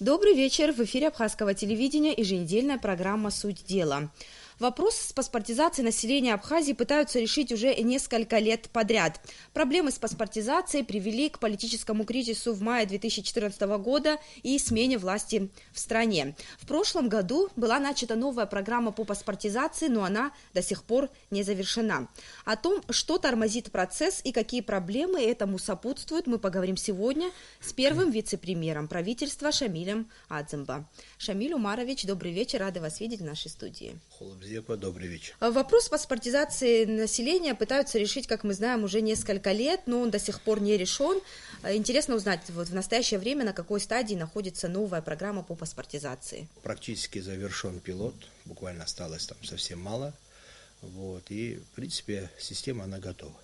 Добрый вечер. В эфире Абхазского телевидения еженедельная программа «Суть дела». Вопрос с паспортизацией населения Абхазии пытаются решить уже несколько лет подряд. Проблемы с паспортизацией привели к политическому кризису в мае 2014 года и смене власти в стране. В прошлом году была начата новая программа по паспортизации, но она до сих пор не завершена. О том, что тормозит процесс и какие проблемы этому сопутствуют, мы поговорим сегодня с первым вице-премьером правительства Шамилем Адземба. Шамиль Умарович, добрый вечер, рады вас видеть в нашей студии. Добрый вечер. Вопрос паспортизации населения пытаются решить, как мы знаем, уже несколько лет, но он до сих пор не решен. Интересно узнать, вот в настоящее время на какой стадии находится новая программа по паспортизации? Практически завершен пилот, буквально осталось там совсем мало. И, в принципе, система, она готова.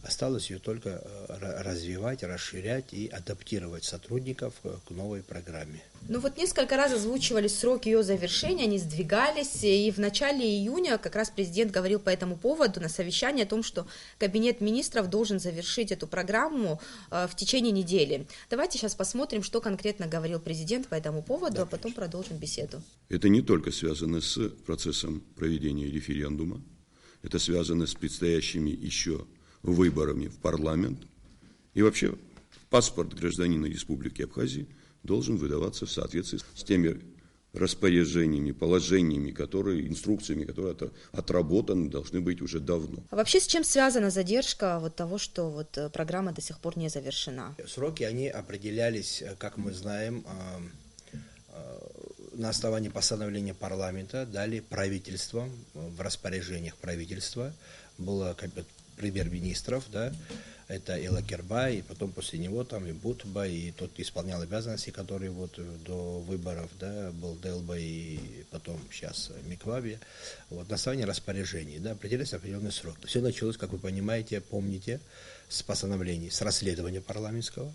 Осталось ее только развивать, расширять и адаптировать сотрудников к новой программе. Несколько раз озвучивались сроки ее завершения, они сдвигались, и в начале июня как раз президент говорил по этому поводу на совещании о том, что Кабинет министров должен завершить эту программу в течение недели. Давайте сейчас посмотрим, что конкретно говорил президент по этому поводу, а потом продолжим беседу. Это не только связано с процессом проведения референдума, это связано с предстоящими еще выборами в парламент. И вообще паспорт гражданина Республики Абхазии должен выдаваться в соответствии с теми распоряжениями, положениями, инструкциями, которые отработаны, должны быть уже давно. А вообще с чем связана задержка того, что программа до сих пор не завершена? Сроки, они определялись, как мы знаем, на основании постановления парламента, далее правительством, в распоряжениях правительства, было премьер-министров, это и Лакербай, и потом после него и Бутба, и тот исполнял обязанности, который до выборов, был Делба, и потом сейчас Микваби. На основании распоряжений, определялись определенный срок. Все началось, как вы понимаете, помните, с постановлений, с расследования парламентского,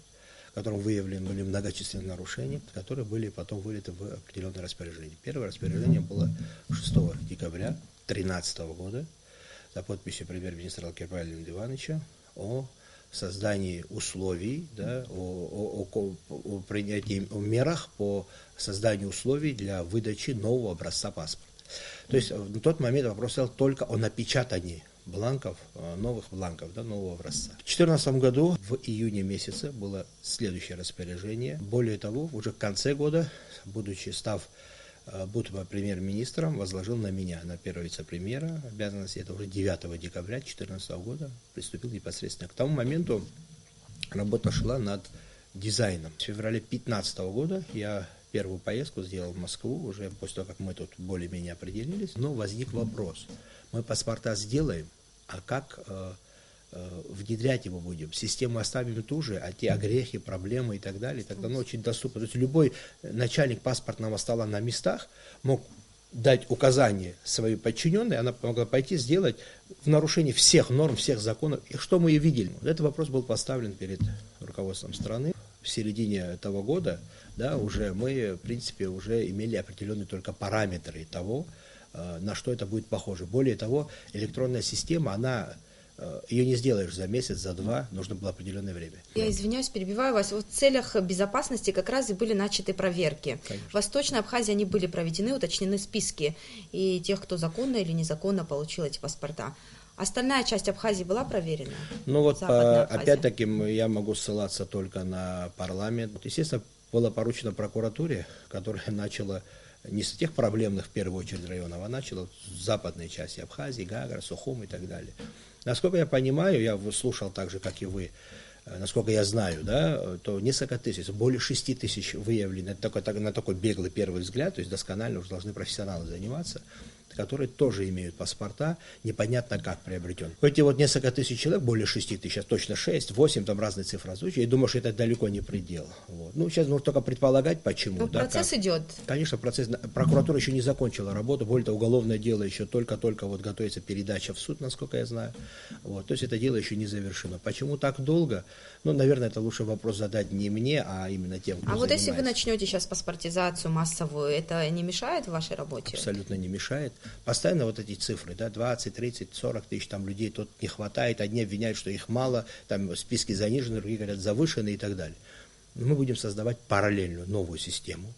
в котором выявлены были многочисленные нарушения, которые были потом вылиты в определенное распоряжение. Первое распоряжение было 6 декабря 2013 года, за подписью премьер-министра Лакербая Леонида Ивановича о создании условий, о принятии мерах по созданию условий для выдачи нового образца паспорта. То есть на тот момент вопрос стоял только о напечатании новых бланков, нового образца. В 2014 году, в июне месяце, было следующее распоряжение. Более того, уже в конце года, став Бутба премьер-министром, возложил на меня, на первого вице-премьера, обязанности. Это уже 9 декабря 2014 года приступил непосредственно. К тому моменту работа шла над дизайном. В феврале 2015 года я первую поездку сделал в Москву, уже после того, как мы тут более-менее определились. Но возник вопрос. Мы паспорта сделаем, а как внедрять его будем? Систему оставим ту же, а те огрехи, проблемы и так далее, тогда очень доступно. То есть любой начальник паспортного стола на местах мог дать указание своей подчиненной, она могла пойти сделать в нарушении всех норм, всех законов. И что мы и видели? Этот вопрос был поставлен перед руководством страны. В середине этого года уже мы, в принципе, уже имели определенные только параметры того, на что это будет похоже. Более того, электронная система, ее не сделаешь за месяц, за два, нужно было определенное время. Я извиняюсь, перебиваю вас. В целях безопасности как раз и были начаты проверки. Конечно. В Восточной Абхазии они были проведены, уточнены списки и тех, кто законно или незаконно получил эти паспорта. Остальная часть Абхазии была проверена? Опять-таки, я могу ссылаться только на парламент. Естественно, было поручено прокуратуре, которая начала не с тех проблемных, в первую очередь, районов, а начала с западной части Абхазии, Гагра, Сухум и так далее. Насколько я понимаю, я слушал так же, как и вы, насколько я знаю, то несколько тысяч, более 6 тысяч выявлено, на такой беглый первый взгляд, то есть досконально уже должны профессионалы заниматься, которые тоже имеют паспорта, непонятно как приобретен. Эти несколько тысяч человек, более 6 тысяч, точно 6, 8, там разные цифры озвучивают, я думаю, что это далеко не предел. Сейчас нужно только предполагать, почему. Процесс идет. Конечно, прокуратура еще не закончила работу, более того, уголовное дело еще только-только готовится передача в суд, насколько я знаю. То есть это дело еще не завершено. Почему так долго? Наверное, это лучше вопрос задать не мне, а именно тем, кто занимается. Если вы начнете сейчас паспортизацию массовую, это не мешает в вашей работе? Абсолютно не мешает. Постоянно эти цифры, 20, 30, 40 тысяч там людей тут не хватает, одни обвиняют, что их мало, там списки занижены, другие говорят завышены и так далее. мы будем создавать параллельную новую систему.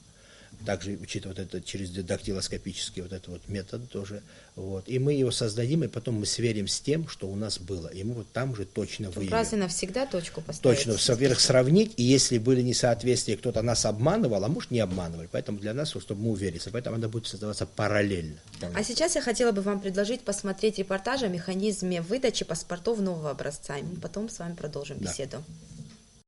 Также учитывая вот это через дактилоскопический вот этот вот метод тоже. Вот. И мы его создадим, и потом мы сверим с тем, что у нас было. И мы вот там же точно выявим. Раз и навсегда точку поставить. Точно, во-первых, сравнить, и если были несоответствия, кто-то нас обманывал, а может не обманывали. Поэтому для нас, чтобы мы уверились, поэтому она будет создаваться параллельно. А сейчас я хотела бы вам предложить посмотреть репортаж о механизме выдачи паспортов нового образца. И мы потом с вами продолжим беседу.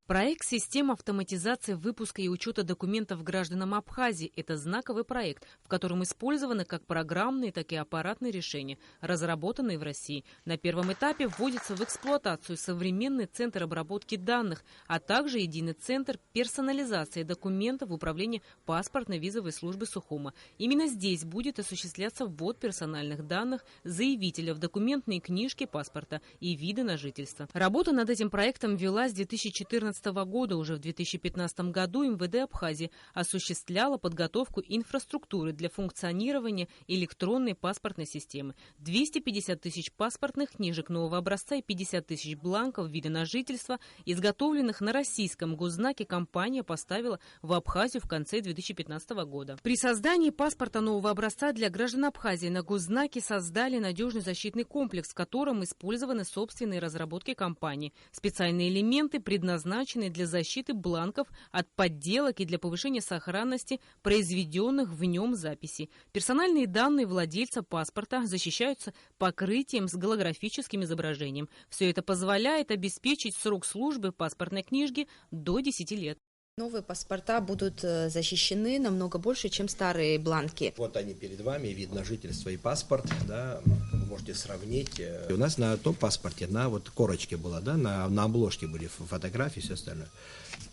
Проект «Система автоматизации выпуска и учета документов гражданам Абхазии» – это знаковый проект, в котором использованы как программные, так и аппаратные решения, разработанные в России. На первом этапе вводится в эксплуатацию современный центр обработки данных, а также единый центр персонализации документов в управлении паспортно-визовой службы Сухума. Именно здесь будет осуществляться ввод персональных данных заявителя в документные книжки паспорта и виды на жительство. Работа над этим проектом велась с 2014 года. Уже в 2015 году МВД Абхазии осуществляла подготовку инфраструктуры для функционирования электронной паспортной системы. 250 тысяч паспортных книжек нового образца и 50 тысяч бланков вида на жительство, изготовленных на российском госзнаке, компания поставила в Абхазию в конце 2015 года. При создании паспорта нового образца для граждан Абхазии на госзнаке создали надежный защитный комплекс, в котором использованы собственные разработки компании. Специальные элементы предназначены для защиты бланков от подделок и для повышения сохранности произведенных в нем записей. Персональные данные владельца паспорта защищаются покрытием с голографическим изображением. Все это позволяет обеспечить срок службы паспортной книжки до 10 лет. Новые паспорта будут защищены намного больше, чем старые бланки. Вот они перед вами, вид на жительство и паспорт, да, вы можете сравнить. У нас на том паспорте, на вот корочке было, да, на обложке были фотографии и все остальное.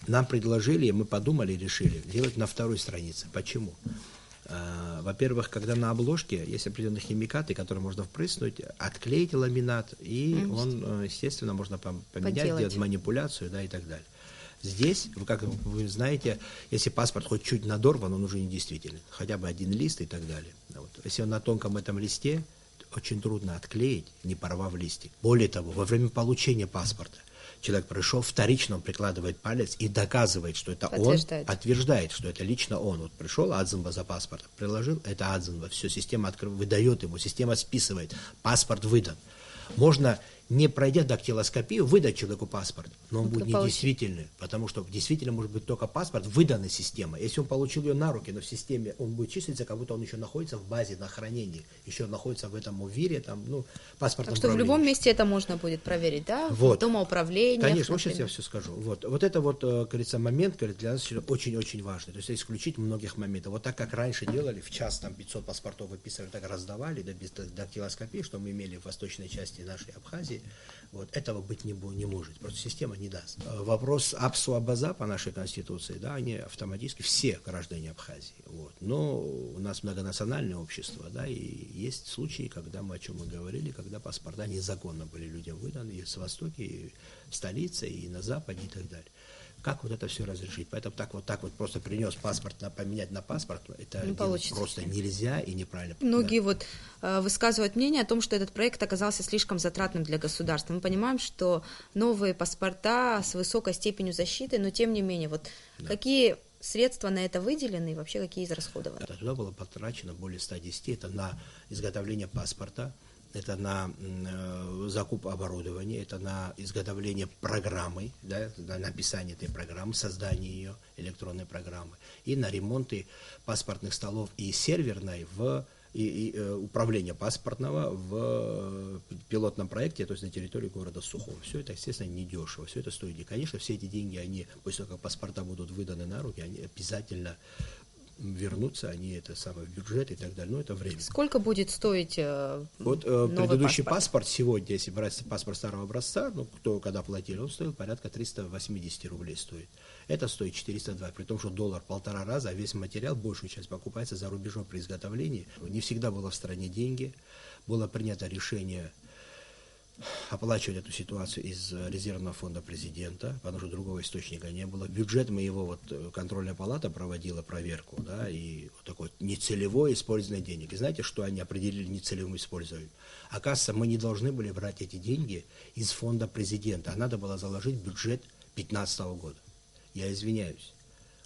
Нам предложили, мы подумали, решили делать на второй странице. Почему? Во-первых, когда на обложке есть определенные химикаты, которые можно впрыснуть, отклеить ламинат, и он, естественно, можно поменять, сделать манипуляцию, да, и так далее. Здесь, как вы знаете, если паспорт хоть чуть надорван, он уже недействителен. Хотя бы один лист и так далее. Вот. Если он на тонком этом листе, очень трудно отклеить, не порвав листик. Более того, во время получения паспорта человек пришел, вторично он прикладывает палец и доказывает, что это он, подтверждает, что это лично он. Вот пришел, Адзенба за паспорт приложил, это Адзенба, все, система выдает ему, система списывает, паспорт выдан. Можно, не пройдя дактилоскопию, выдать человеку паспорт, но он будет недействительный, потому что действительно может быть только паспорт, выданный системой. Если он получил ее на руки, но в системе он будет числиться, как будто он еще находится в базе на хранении, еще находится в этом УВИРе, там, ну, паспортном Так что в любом месте это можно будет проверить, да? Вот. В домоуправлении. Конечно, вот сейчас я все скажу. Вот это вот, говорится, момент, для нас очень-очень важный. То есть исключить многих моментов. Вот так, как раньше делали, в час там 500 паспортов выписывали, так раздавали, да, без дактилоскопии, что мы имели в восточной части нашей Абхазии, вот этого быть не может, просто система не даст. Вопрос АПСУ, АБАЗа по нашей конституции, да, они автоматически все граждане Абхазии, вот. Но у нас многонациональное общество, да, и есть случаи, когда мы, о чем мы говорили, когда паспорта незаконно были людям выданы и с Востока, и в столице, и на Западе, и так далее. Как вот это все разрешить? Поэтому так вот просто принес паспорт, поменять на паспорт, это просто нельзя и неправильно. Многие вот высказывают мнение о том, что этот проект оказался слишком затратным для государства. Мы понимаем, что новые паспорта с высокой степенью защиты, но тем не менее, вот какие средства на это выделены и вообще какие израсходованы? Туда было потрачено более 110, это на изготовление паспорта, это на закуп оборудования, это на изготовление программы, да, на написание этой программы, создание ее, электронной программы, и на ремонты паспортных столов и серверной и управление паспортного в пилотном проекте, то есть на территории города Сухого. Все это, естественно, недешево, все это стоит. И, конечно, все эти деньги, они, после того, как паспорта будут выданы на руки, они вернутся, они это самое в бюджет и так далее, но это время. Сколько будет стоить вот предыдущий паспорт сегодня, если брать паспорт старого образца, ну, кто когда платил, он стоил порядка 380 рублей стоит. Это стоит 402, при том, что доллар 1,5 раза, а весь материал, большую часть покупается за рубежом при изготовлении. Не всегда было в стране деньги, было принято решение оплачивать эту ситуацию из резервного фонда президента, потому что другого источника не было. Бюджет мы его, вот контрольная палата проводила проверку, да, и вот такое нецелевое использование денег. И знаете, что они определили нецелевым использованием? Оказывается, мы не должны были брать эти деньги из фонда президента, а надо было заложить бюджет 2015 года. Я извиняюсь.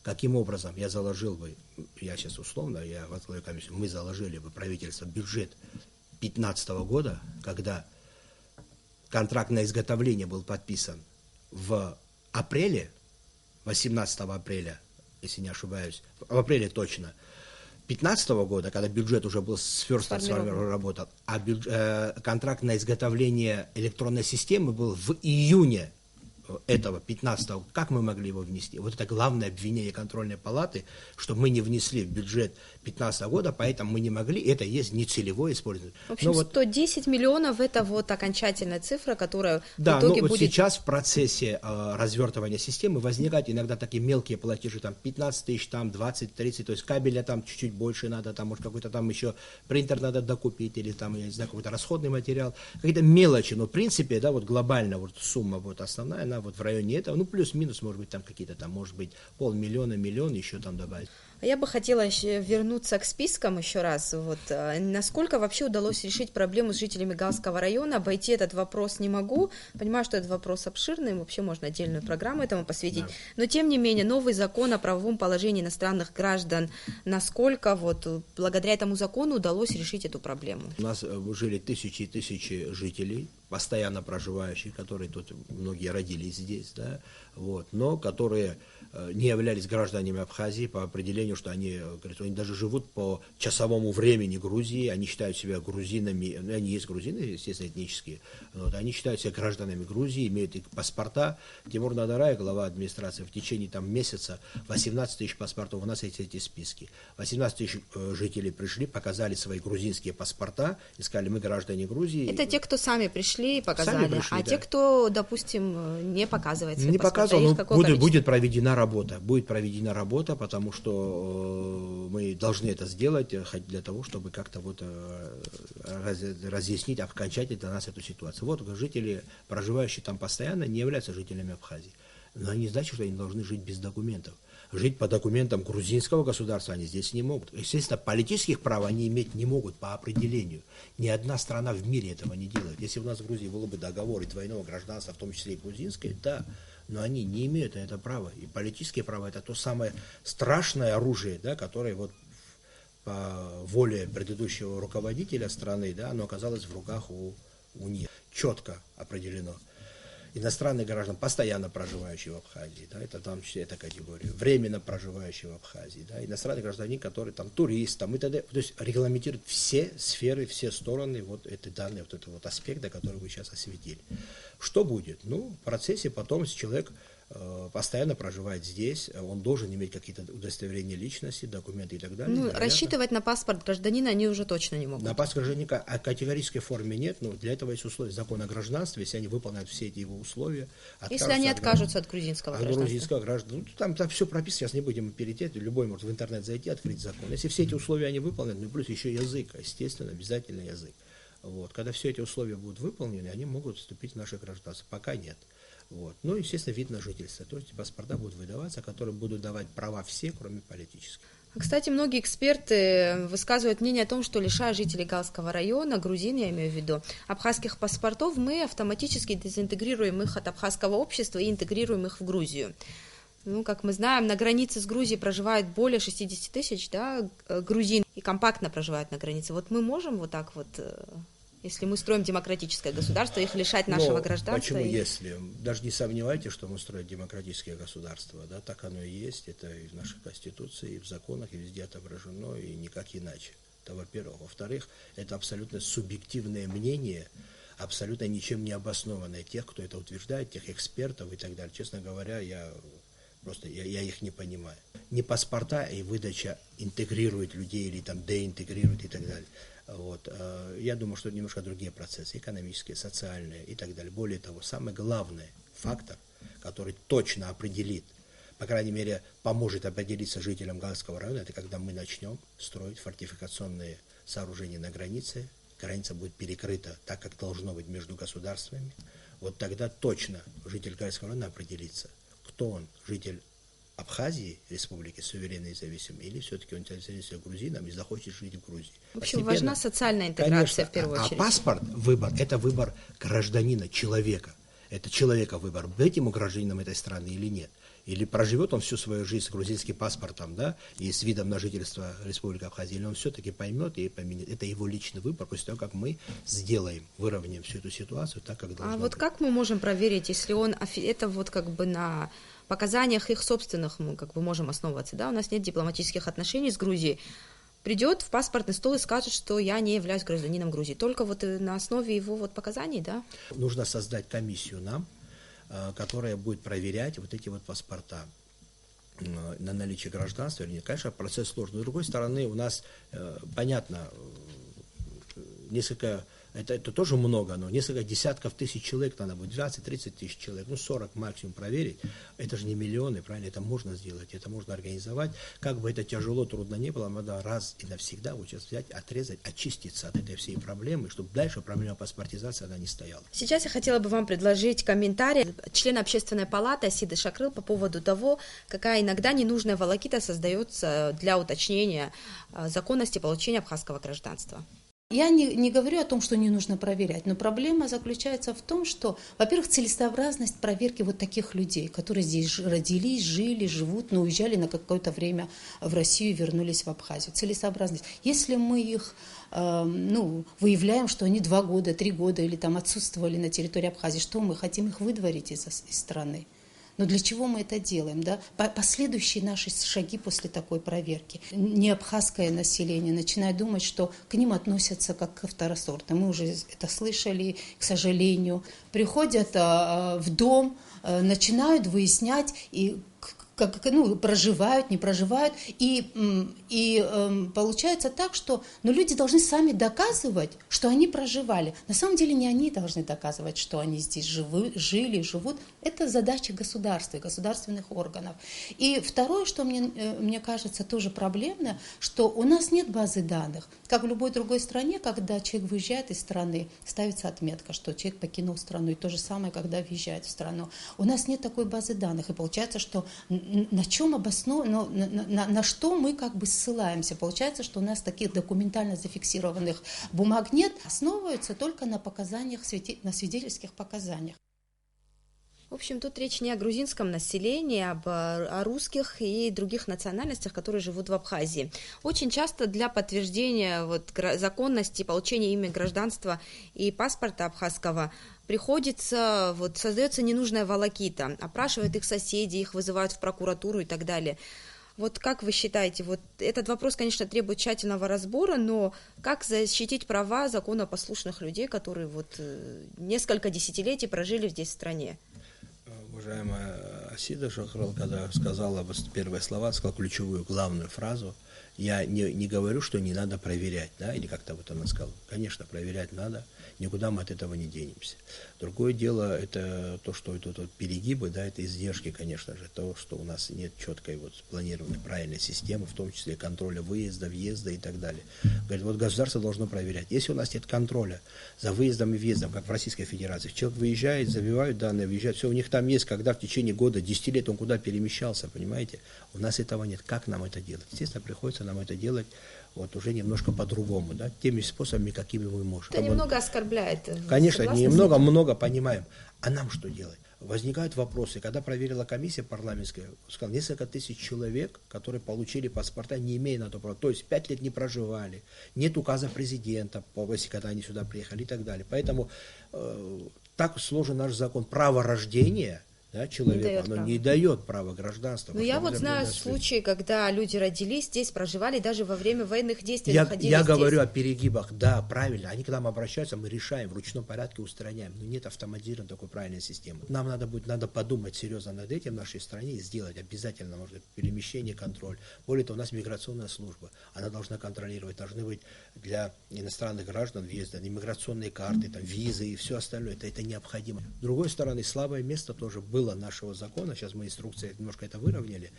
Каким образом я заложил бы, я сейчас условно, я возглавляю комиссию, мы заложили бы правительство бюджет 2015 года, когда контракт на изготовление был подписан в апреле, 18 апреля, если не ошибаюсь, в апреле точно, 2015 года, когда бюджет уже был сформирован, работал, а контракт на изготовление электронной системы был в июне этого 15-го, как мы могли его внести? Вот это главное обвинение контрольной палаты, что мы не внесли в бюджет 2015 года, поэтому мы не могли, это есть нецелевое использование. В общем, 110 миллионов это вот окончательная цифра, которая в итоге вот будет... сейчас в процессе развертывания системы возникают иногда такие мелкие платежи, там 15 тысяч, там 20-30, то есть кабеля там чуть-чуть больше надо, там может какой-то там еще принтер надо докупить, или там, я не знаю, какой-то расходный материал, какие-то мелочи, но в принципе, да, вот глобально вот сумма вот основная, она вот в районе этого, ну плюс-минус, может быть, там какие-то там, может быть, 500 000, миллион еще там добавить. Я бы хотела вернуться к спискам еще раз. Вот, насколько вообще удалось решить проблему с жителями Галского района? Обойти этот вопрос не могу. Понимаю, что этот вопрос обширный, вообще можно отдельную программу этому посвятить. Да. Но, тем не менее, новый закон о правовом положении иностранных граждан, насколько вот благодаря этому закону удалось решить эту проблему? У нас жили тысячи и тысячи жителей, постоянно проживающих, которые тут, многие родились здесь, да, вот, но которые не являлись гражданами Абхазии по определению, что они даже живут по часовому времени Грузии, они считают себя грузинами, они есть грузины, естественно, этнические, вот, они считают себя гражданами Грузии, имеют их паспорта. Тимур Надарай, глава администрации, в течение там месяца 18 тысяч паспортов, у нас есть эти списки. 18 тысяч жителей пришли, показали свои грузинские паспорта и сказали, мы граждане Грузии. Это те, кто сами пришли и показали, да. Те, кто, допустим, не показывает свои паспорта, будет проведена работа, потому что мы должны это сделать для того, чтобы как-то вот разъяснить окончательно для нас эту ситуацию. Вот жители, проживающие там постоянно, не являются жителями Абхазии. Но они значит, что они должны жить без документов. Жить по документам грузинского государства они здесь не могут. Естественно, политических прав они иметь не могут по определению. Ни одна страна в мире этого не делает. Если у нас в Грузии был бы договор и двойного гражданства, в том числе и грузинское, да, но они не имеют на это права. И политические права – это то самое страшное оружие, да, которое вот по воле предыдущего руководителя страны, да, оно оказалось в руках у них. Четко определено. Иностранные граждане, постоянно проживающие в Абхазии, да, это там эта категория, временно проживающие в Абхазии, да, иностранные граждане, которые там турист, там и т.д. То есть регламентируют все сферы, все стороны, вот эти данные, вот этот вот аспект, который вы сейчас осветили. Что будет? Ну, в процессе потом, если человек постоянно проживает здесь, он должен иметь какие-то удостоверения личности, документы и так далее. Ну, рассчитывать на паспорт гражданина они уже точно не могут. На паспорт гражданина о категорической форме нет, но для этого есть условия закона о гражданстве, если они выполняют все эти его условия. Если они откажутся от грузинского гражданства. От грузинского гражданства. Ну, там все прописано, сейчас не будем перейти, любой может в интернет зайти, открыть закон. Если все эти условия они выполнены, ну плюс еще язык, естественно, обязательно язык. Вот. Когда все эти условия будут выполнены, они могут вступить в наше гражданство. Пока нет. Вот. Ну, естественно, вид на жительство. То есть паспорта будут выдаваться, которые будут давать права все, кроме политических. Кстати, многие эксперты высказывают мнение о том, что лишая жителей Галского района, грузин, я имею в виду, абхазских паспортов, мы автоматически дезинтегрируем их от абхазского общества и интегрируем их в Грузию. Ну, как мы знаем, на границе с Грузией проживает более 60 тысяч, да, грузин, и компактно проживают на границе. Вот мы можем вот так вот... Если мы строим демократическое государство, их лишать нашего гражданства. Почему если? Даже не сомневайтесь, что мы строим демократическое государство. Да, так оно и есть. Это и в нашей Конституции, и в законах, и везде отображено, и никак иначе. Это во-первых. Во-вторых, это абсолютно субъективное мнение, абсолютно ничем не обоснованное тех, кто это утверждает, тех экспертов и так далее. Честно говоря, я их не понимаю. Не паспорта и выдача интегрирует людей или там деинтегрирует и так далее. Вот. Я думаю, что немножко другие процессы, экономические, социальные и так далее. Более того, самый главный фактор, который точно определит, по крайней мере, поможет определиться жителям Галского района, это когда мы начнем строить фортификационные сооружения на границе, граница будет перекрыта так, как должно быть между государствами. Вот тогда точно житель Галского района определится, кто он, житель Абхазии, республики суверенной и независимой, или все-таки он интересуется грузином и захочет жить в Грузии. В общем, важна социальная интеграция, конечно, в первую очередь. А паспорт, выбор, это выбор гражданина, человека. Это человека выбор, быть ему гражданином этой страны или нет. Или проживет он всю свою жизнь с грузинским паспортом, да, и с видом на жительство Республики Абхазия, или он все-таки поймет и поменяет. Это его личный выбор, после того, как мы выровняем всю эту ситуацию так, как должно быть. А вот как мы можем проверить, если он, это вот как бы на показаниях их собственных мы как бы можем основываться, да, у нас нет дипломатических отношений с Грузией, придет в паспортный стол и скажет, что я не являюсь гражданином Грузии, только вот на основе его вот показаний, да? Нужно создать комиссию нам, которая будет проверять вот эти вот паспорта на наличие гражданства или нет. Конечно, процесс сложный. С другой стороны, у нас, понятно, это тоже много, но несколько десятков тысяч человек надо будет, 20-30 тысяч человек, 40 максимум проверить. Это же не миллионы, правильно? Это можно сделать, это можно организовать. Как бы это тяжело, трудно не было, надо раз и навсегда вот сейчас взять, отрезать, очиститься от этой всей проблемы, чтобы дальше проблема паспортизации она не стояла. Сейчас я хотела бы вам предложить комментарий члена Общественной палаты Асиды Шакрыл по поводу того, какая иногда ненужная волокита создается для уточнения законности получения абхазского гражданства. Я не говорю о том, что не нужно проверять, но проблема заключается в том, что, во-первых, целесообразность проверки вот таких людей, которые здесь родились, жили, живут, но уезжали на какое-то время в Россию и вернулись в Абхазию. Целесообразность. Если мы их выявляем, что они 2 года, 3 года или там отсутствовали на территории Абхазии, что мы хотим их выдворить из страны? Но для чего мы это делаем? Да? Последующие наши шаги после такой проверки. Неабхазское население начинает думать, что к ним относятся как ко второсортным. Мы уже это слышали, к сожалению. Приходят в дом, начинают выяснять, и проживают, не проживают. И получается так, что люди должны сами доказывать, что они проживали. На самом деле не они должны доказывать, что они здесь жили, живут. Это задача государства и государственных органов. И второе, что мне кажется тоже проблемно, что у нас нет базы данных. Как в любой другой стране, когда человек выезжает из страны, ставится отметка, что человек покинул страну. И то же самое, когда въезжает в страну. У нас нет такой базы данных. И получается, что на чем обосновано, на что мы как бы ссылаемся. Получается, что у нас таких документально зафиксированных бумаг нет, основываются только на показаниях, на свидетельских показаниях. В общем, тут речь не о грузинском населении, а о русских и других национальностях, которые живут в Абхазии. Очень часто для подтверждения законности получения ими гражданства и паспорта абхазского создается ненужная волокита, опрашивают их соседи, их вызывают в прокуратуру и так далее. Вот как вы считаете, этот вопрос, конечно, требует тщательного разбора, но как защитить права законопослушных людей, которые несколько десятилетий прожили здесь в стране? Уважаемая Асида Шакрыл, когда сказала первые слова, сказала ключевую, главную фразу, я не говорю, что не надо проверять, да, или как-то она сказала. Конечно, проверять надо, никуда мы от этого не денемся. Другое дело, это то, что это перегибы, да, это издержки, конечно же, то, что у нас нет четкой спланированной правильной системы, в том числе контроля выезда, въезда и так далее. Говорит, государство должно проверять. Если у нас нет контроля за выездом и въездом, как в Российской Федерации, человек выезжает, забивают данные, выезжает, все, у них там есть, когда в течение года, 10 лет он куда перемещался, понимаете? У нас этого нет. Как нам это делать? Естественно, приходится нам это делать уже немножко по-другому, да, теми способами, какими мы можем. Это немного оскорбляет. Конечно, немного, много понимаем. А нам что делать? Возникают вопросы. Когда проверила комиссия парламентская, сказала, несколько тысяч человек, которые получили паспорта, не имея на то права. То есть 5 лет не проживали, нет указа президента, когда они сюда приехали и так далее. Поэтому так сложен наш закон. Право рождения, да, человека, оно не дает права гражданства. Но я знаю случаи, когда люди родились здесь, проживали, даже во время военных действий находились Я здесь. говорю о перегибах, да, правильно. Они к нам обращаются, мы решаем, в ручном порядке устраняем. Но нет автоматизированной такой правильной системы. Нам надо подумать серьезно над этим в нашей стране и сделать обязательно, может быть, перемещение, контроль. Более того, у нас миграционная служба, она должна контролировать, должны быть для иностранных граждан въезда, иммиграционные карты, там, визы и все остальное. Это необходимо. С другой стороны, слабое место тоже было нашего закона, сейчас мы инструкции немножко это выровняли,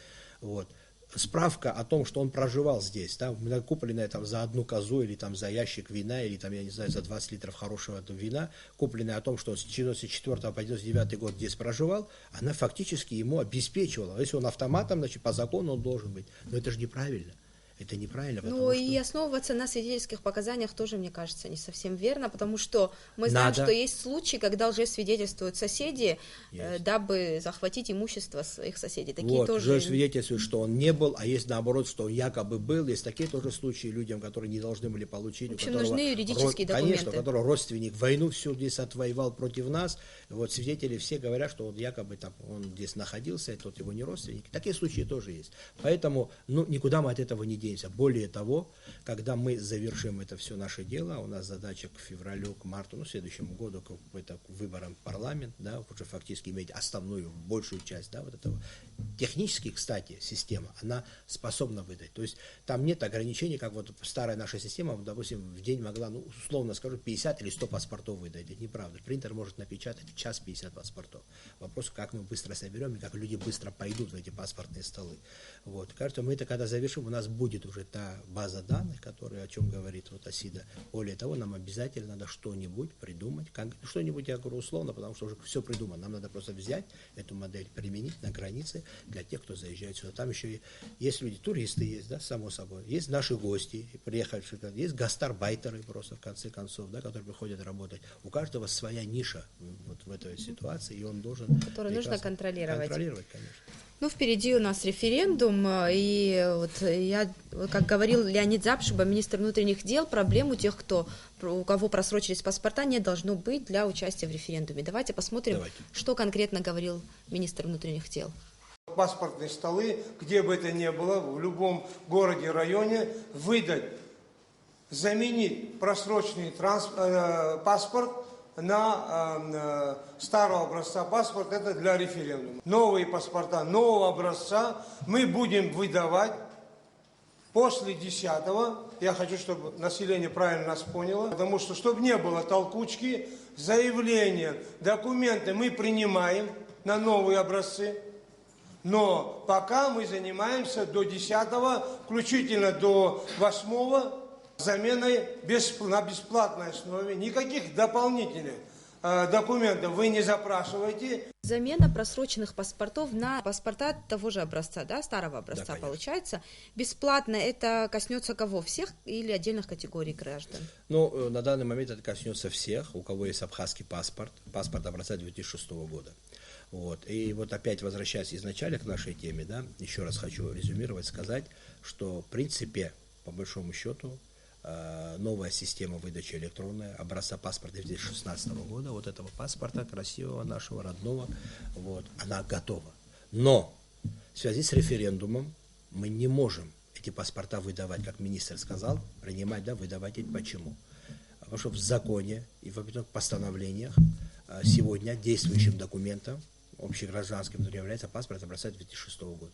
справка о том, что он проживал здесь, да, купленная там за одну козу или там за ящик вина, или там, я не знаю, за 20 литров хорошего вина, купленная о том, что с 94 по 99 год здесь проживал, она фактически ему обеспечивала. Если он автоматом, значит, по закону он должен быть. Но это же неправильно. Это неправильно, Ну и основываться на свидетельских показаниях тоже, мне кажется, не совсем верно, потому что мы знаем, что есть случаи, когда лжесвидетельствуют соседи, дабы захватить имущество своих соседей. Такие тоже... лжесвидетельствуют, что он не был, а есть наоборот, что он якобы был. Есть такие тоже случаи людям, которые не должны были получить. В общем, нужны юридические документы. Конечно, у которого родственник войну всю здесь отвоевал против нас. Вот свидетели все говорят, что он якобы там, он здесь находился, и тот его не родственник. Такие случаи тоже есть. Поэтому никуда мы от этого не денемся. Более того, когда мы завершим это все наше дело, у нас задача к февралю, к марту, следующему году, к выборам в парламент, да, уже фактически иметь основную, большую часть, да, вот этого. Технически, кстати, система, она способна выдать. То есть там нет ограничений, как вот старая наша система, допустим, в день могла, условно скажу, 50 или 100 паспортов выдать. Это неправда. Принтер может напечатать в час 50 паспортов. Вопрос, как мы быстро соберем и как люди быстро пойдут в эти паспортные столы. Вот. Кажется, мы это когда завершим, у нас будет уже та база данных, которая, о чем говорит вот ОСИДа. Более того, нам обязательно надо что-нибудь придумать, что-нибудь, я говорю условно, потому что уже все придумано. Нам надо просто взять эту модель, применить на границе для тех, кто заезжает сюда. Там еще есть люди, туристы есть, да, само собой, есть наши гости, приехавшие, есть гастарбайтеры просто, в конце концов, да, которые приходят работать. У каждого своя ниша вот в этой ситуации, и он должен... Который нужно контролировать. Контролировать, конечно. Впереди у нас референдум, и вот я, как говорил Леонид Запшиба, министр внутренних дел, проблем у тех, у кого просрочились паспорта, не должно быть для участия в референдуме. Давайте посмотрим, что конкретно говорил министр внутренних дел. Паспортные столы, где бы это ни было, в любом городе, районе, выдать, заменить просроченный паспорт на старого образца паспорт, это для референдума. Новые паспорта нового образца мы будем выдавать после 10-го. Я хочу, чтобы население правильно нас поняло, потому что, чтобы не было толкучки, заявления, документы мы принимаем на новые образцы, но пока мы занимаемся до 10-го, включительно до 8-го, заменой на бесплатной основе. Никаких дополнительных документов вы не запрашиваете. Замена просроченных паспортов на паспорта того же образца, да, старого образца, да, получается. Бесплатно это коснется кого? Всех или отдельных категорий граждан? На данный момент это коснется всех, у кого есть абхазский паспорт образца 2006 года. Вот. И вот опять возвращаясь изначально к нашей теме, да, еще раз хочу резюмировать, сказать, что в принципе, по большому счету, новая система выдачи электронная, образца паспорта 2016 года, вот этого паспорта красивого, нашего, родного, вот, она готова. Но в связи с референдумом мы не можем эти паспорта выдавать, как министр сказал, принимать, да, выдавать. Почему? Потому что в законе и в постановлениях сегодня действующим документом общегражданским является паспорт образца 2006 года.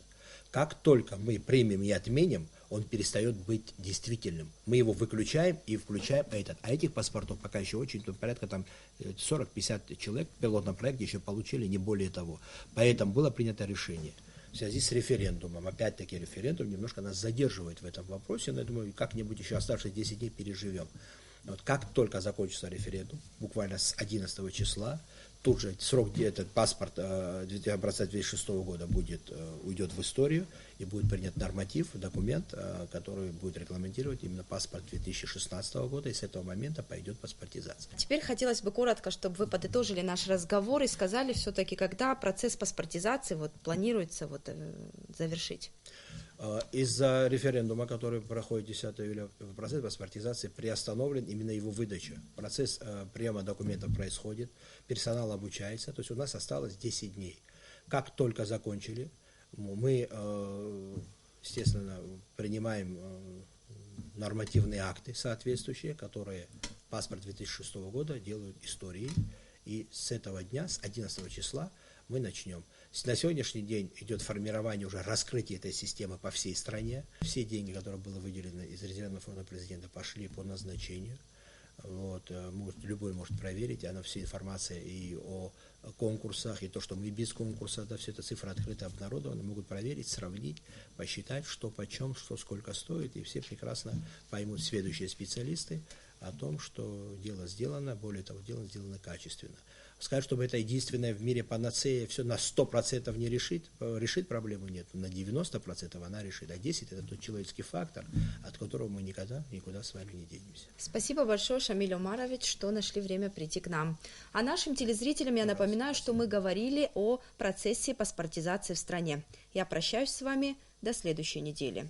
Как только мы примем и отменим, он перестает быть действительным. Мы его выключаем и включаем этот. А этих паспортов пока еще очень, порядка там 40-50 человек в пилотном проекте еще получили, не более того. Поэтому было принято решение в связи с референдумом. Опять-таки референдум немножко нас задерживает в этом вопросе, но я думаю, как-нибудь еще оставшиеся 10 дней переживем. Вот как только закончится референдум, буквально с 11 числа, тут же срок, этот паспорт образца 2006 года уйдет в историю, и будет принят норматив, документ, который будет регламентировать именно паспорт 2016 года, и с этого момента пойдет паспортизация. Теперь хотелось бы коротко, чтобы вы подытожили наш разговор и сказали все-таки, когда процесс паспортизации планируется завершить. Из-за референдума, который проходит 10 июля, процесс паспортизации приостановлен, именно его выдача. Процесс приема документов происходит, персонал обучается, то есть у нас осталось 10 дней. Как только закончили, мы, естественно, принимаем нормативные акты соответствующие, которые паспорт 2006 года делают историей, и с этого дня, с 11 числа, мы начнем. На сегодняшний день идет формирование, уже раскрытие этой системы по всей стране. Все деньги, которые были выделены из резервного фонда президента, пошли по назначению. Вот, любой может проверить, она вся информация и о конкурсах, и то, что мы без конкурса, да, все это цифры открыто обнародованы, могут проверить, сравнить, посчитать, что почем, что сколько стоит, и все прекрасно поймут, следующие специалисты, о том, что дело сделано, более того, дело сделано качественно. Сказать, чтобы это единственное в мире панацея все на 100% не решит проблему, нет, на 90% она решит, а 10% это тот человеческий фактор, от которого мы никуда с вами не денемся. Спасибо большое, Шамиль Омарович, что нашли время прийти к нам. А нашим телезрителям я напоминаю, что мы говорили о процессе паспортизации в стране. Я прощаюсь с вами до следующей недели.